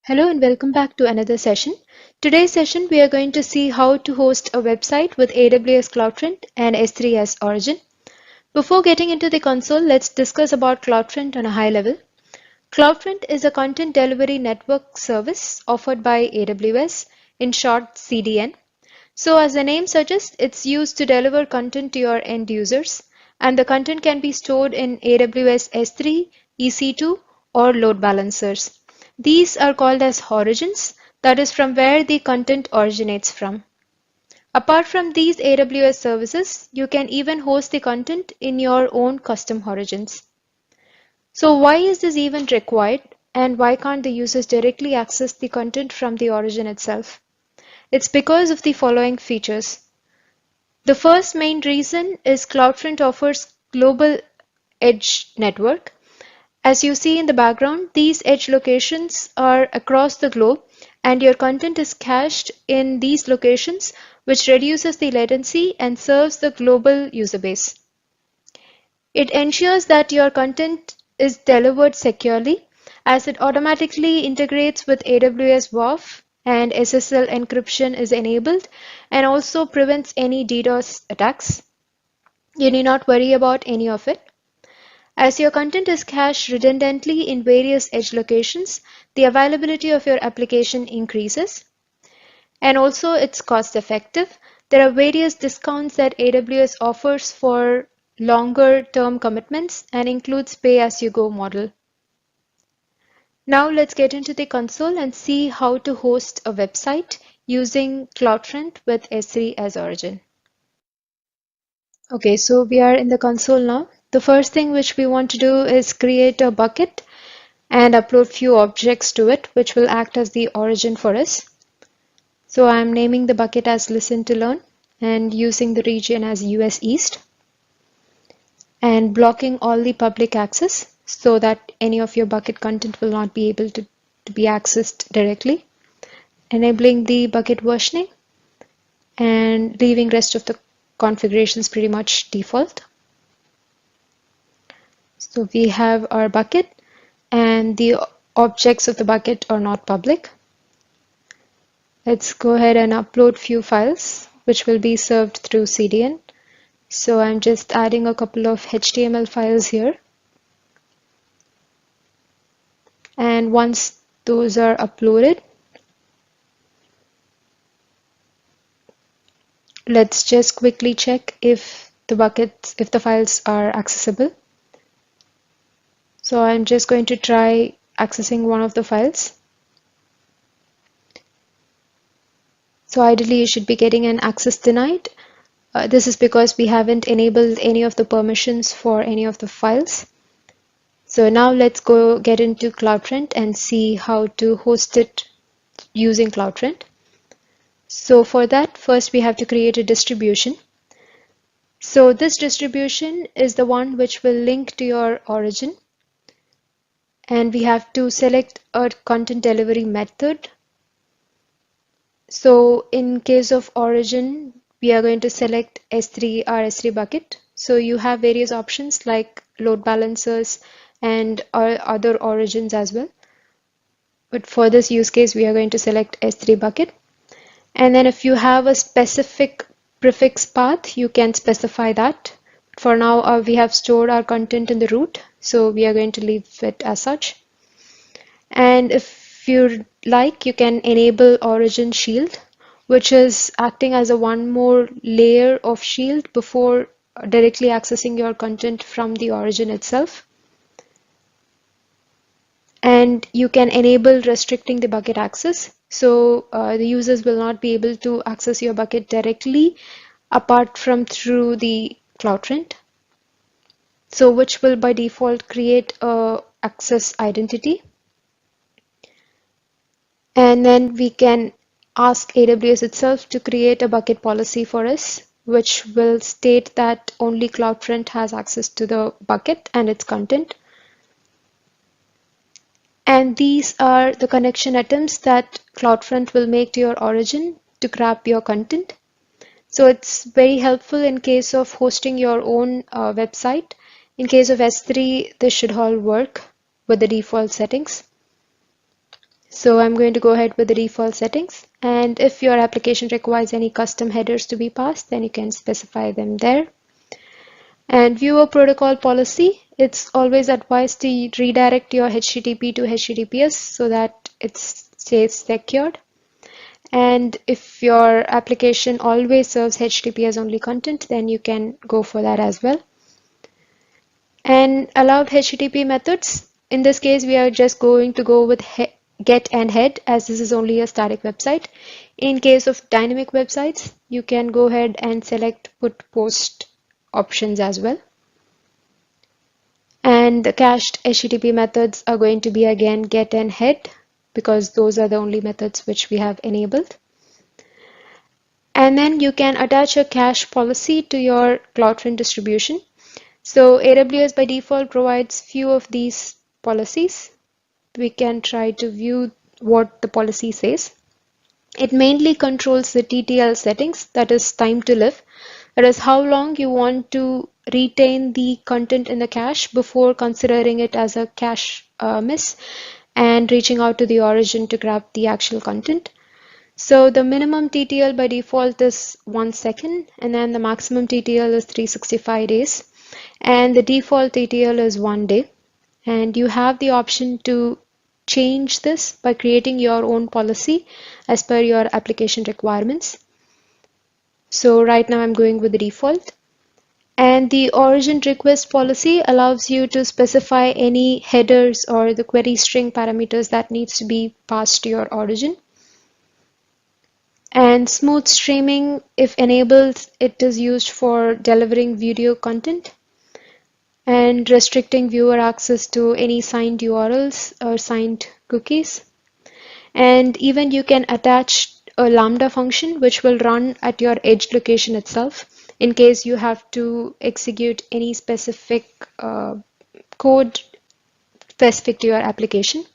Hello and welcome back to another session. Today's session we are going to see how to host a website with AWS CloudFront and S3 as origin. Before getting into the console, let's discuss about CloudFront on a high level. CloudFront is a content delivery network service offered by AWS, in short CDN. So as the name suggests, it's used to deliver content to your end users, and the content can be stored in AWS S3, EC2, or load balancers. These are called as origins, that is from where the content originates from. Apart from these AWS services, you can even host the content in your own custom origins. So why is this even required, and why can't the users directly access the content from the origin itself? It's because of the following features. The first main reason is CloudFront offers global edge network. As you see in the background, these edge locations are across the globe and your content is cached in these locations, which reduces the latency and serves the global user base. It ensures that your content is delivered securely as it automatically integrates with AWS WAF and SSL encryption is enabled and also prevents any DDoS attacks. You need not worry about any of it. As your content is cached redundantly in various edge locations, the availability of your application increases. And also it's cost effective. There are various discounts that AWS offers for longer term commitments and includes pay-as-you-go model. Now let's get into the console and see how to host a website using CloudFront with S3 as origin. Okay, so we are in the console now. The first thing which we want to do is create a bucket and upload few objects to it, which will act as the origin for us. So I'm naming the bucket as listen to learn and using the region as US East and blocking all the public access so that any of your bucket content will not be able to be accessed directly. Enabling the bucket versioning and leaving rest of the configurations pretty much default. So we have our bucket and the objects of the bucket are not public. Let's go ahead and upload few files which will be served through CDN. So I'm just adding a couple of HTML files here. And once those are uploaded, let's just quickly check if the files are accessible. So I'm just going to try accessing one of the files. So ideally you should be getting an access denied. This is because we haven't enabled any of the permissions for any of the files. So now let's go get into CloudFront and see how to host it using CloudFront. So for that, first we have to create a distribution. So this distribution is the one which will link to your origin. And we have to select a content delivery method. So in case of origin, we are going to select S3 or S3 bucket. So you have various options like load balancers and other origins as well. But for this use case, we are going to select S3 bucket. And then if you have a specific prefix path, you can specify that. For now, we have stored our content in the root, so we are going to leave it as such. And if you like, you can enable origin shield, which is acting as a one more layer of shield before directly accessing your content from the origin itself. And you can enable restricting the bucket access. So the users will not be able to access your bucket directly apart from through the CloudFront. So which will by default create a access identity. And then we can ask AWS itself to create a bucket policy for us, which will state that only CloudFront has access to the bucket and its content. And these are the connection items that CloudFront will make to your origin to grab your content. So it's very helpful in case of hosting your own website. In case of S3, this should all work with the default settings. So I'm going to go ahead with the default settings. And if your application requires any custom headers to be passed, then you can specify them there. And viewer protocol policy, it's always advised to redirect your HTTP to HTTPS so that it stays secured. And if your application always serves HTTPS only content, then you can go for that as well. And allowed HTTP methods, in this case, we are just going to go with get and head, as this is only a static website. In case of dynamic websites, you can go ahead and select put post options as well. And the cached HTTP methods are going to be again get and head, because those are the only methods which we have enabled. And then you can attach a cache policy to your CloudFront distribution. So AWS by default provides few of these policies. We can try to view what the policy says. It mainly controls the TTL settings, that is time to live. That is how long you want to retain the content in the cache before considering it as a cache miss and reaching out to the origin to grab the actual content. So the minimum TTL by default is 1 second, and then the maximum TTL is 365 days, and the default TTL is 1 day. And you have the option to change this by creating your own policy as per your application requirements. So right now I'm going with the default. And the origin request policy allows you to specify any headers or the query string parameters that needs to be passed to your origin. And smooth streaming, if enabled, it is used for delivering video content and restricting viewer access to any signed URLs or signed cookies. And even you can attach a Lambda function which will run at your edge location itself in case you have to execute any specific code specific to your application.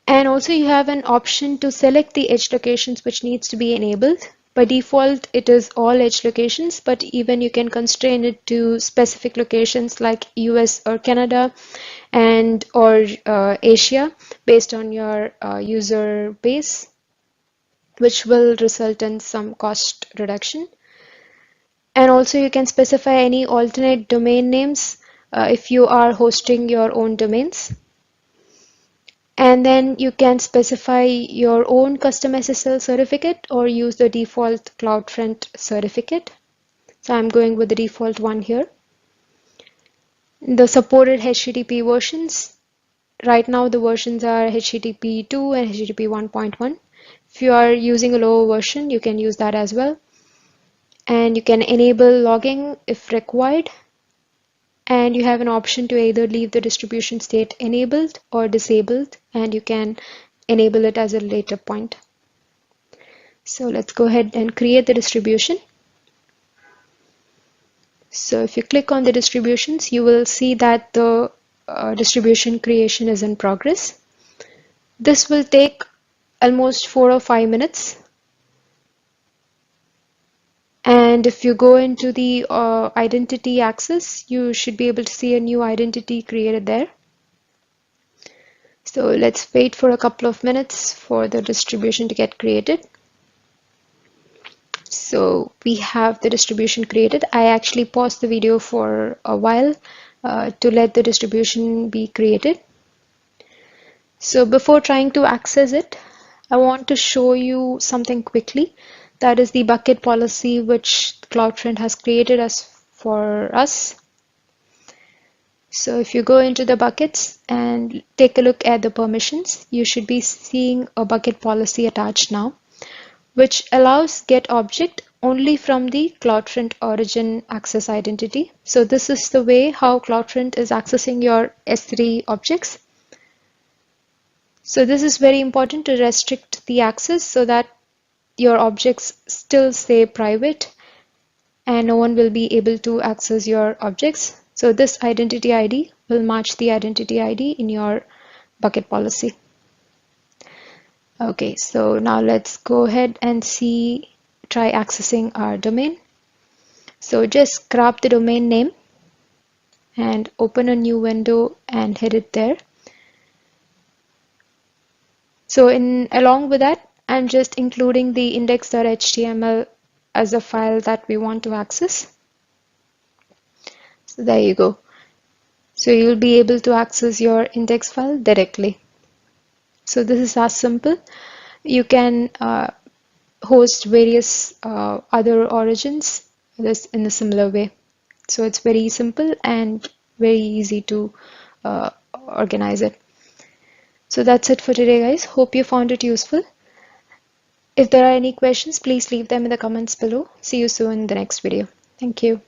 And also you have an option to select the edge locations which needs to be enabled. By default, it is all edge locations, but even you can constrain it to specific locations like US or Canada and or Asia based on your user base, which will result in some cost reduction. And also you can specify any alternate domain names if you are hosting your own domains. And then you can specify your own custom SSL certificate or use the default CloudFront certificate. So I'm going with the default one here. The supported HTTP versions. Right now the versions are HTTP 2 and HTTP 1.1. If you are using a lower version, you can use that as well. And you can enable logging if required. And you have an option to either leave the distribution state enabled or disabled, and you can enable it as a later point. So let's go ahead and create the distribution. So if you click on the distributions, you will see that the distribution creation is in progress. This will take almost 4 or 5 minutes. And if you go into the identity access, you should be able to see a new identity created there. So let's wait for a couple of minutes for the distribution to get created. So we have the distribution created. I actually paused the video for a while to let the distribution be created. So before trying to access it, I want to show you something quickly. That is the bucket policy which CloudFront has created for us. So if you go into the buckets and take a look at the permissions, you should be seeing a bucket policy attached now, which allows get object only from the CloudFront origin access identity. So this is the way how CloudFront is accessing your S3 objects. So this is very important to restrict the access so that your objects still stay private and no one will be able to access your objects. So this identity ID will match the identity ID in your bucket policy. Okay, so now let's go ahead and try accessing our domain. So just grab the domain name and open a new window and hit it there. So along with that, I'm just including the index.html as a file that we want to access. So there you go. So you'll be able to access your index file directly. So this is as simple. You can host various other origins this in a similar way. So it's very simple and very easy to organize it. So that's it for today, guys. Hope you found it useful. If there are any questions, please leave them in the comments below. See you soon in the next video. Thank you.